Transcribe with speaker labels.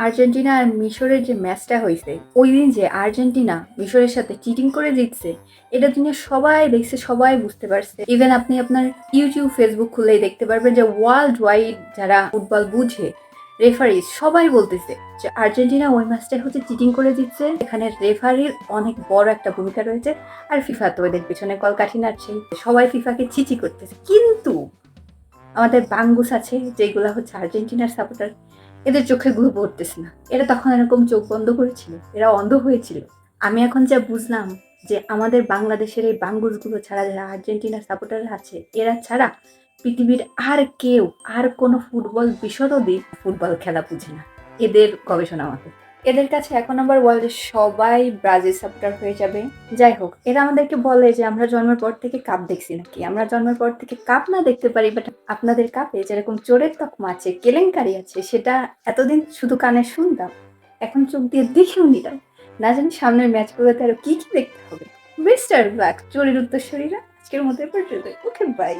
Speaker 1: Argentina আর মিশরের যে ম্যাচটা হয়েছে, ওই দিন যে আর্জেন্টিনা মিশরের সাথে চিটিং করে জিতছে, এটা দুনিয়া সবাই দেখছে, সবাই বুঝতে পারছে। ইভেন আপনি আপনার ইউটিউব ফেসবুক খুলেই দেখতে পারবেন যে ওয়ার্ল্ড ওয়াইড যারা ফুটবল বুঝে, রেফারিজ সবাই বলতেছে যে আর্জেন্টিনা ওই ম্যাচটাই হচ্ছে চিটিং করে জিতছে, এখানে রেফারির অনেক বড় একটা ভূমিকা রয়েছে। আর ফিফা তো এদের পিছনে কলকাঠি নাড়ছে, সবাই ফিফাকে ছিচি করতেছে। কিন্তু আমাদের বাঙ্গুস আছে যেগুলা হচ্ছে আর্জেন্টিনার সাপোর্টার, এদের চোখে ঘুম পড়তেছে না। এরা তখন এরকম চোখ বন্ধ করেছিল, এরা অন্ধ হয়েছিল। আমি এখন যা বুঝলাম যে আমাদের বাংলাদেশের এই বাঙ্গুসগুলো ছাড়া যারা আর্জেন্টিনার সাপোর্টার আছে, এরা ছাড়া পৃথিবীর আর কেউ আর কোনো ফুটবল বিশরদই ফুটবল খেলা বুঝে না এদের গবেষণা মতে। এদের কাছে এখন আবার ওয়ার্ল্ডের সবাই ব্রাজিল সাপোর্টার হয়ে যাবে। যাই হোক, এরা আমাদেরকে বলে যে আমরা জন্মের পর থেকে কাপ দেখছি নাকি, আমরা জন্মের পর থেকে কাপ না দেখতে পারি, বাট আপনাদের কাপে যেরকম চোরের তকমা আছে, কেলেঙ্কারি আছে, সেটা এতদিন শুধু কানে শুনতাম, এখন চোখ দিয়ে দেখেও নিলাম। না জানি সামনের ম্যাচগুলোতে আরো কি কি দেখতে হবে। বেস্ট আর ব্ল্যাক চোরের উত্তরসূরিরা আজকের মতো পর্যন্ত। Okay bye.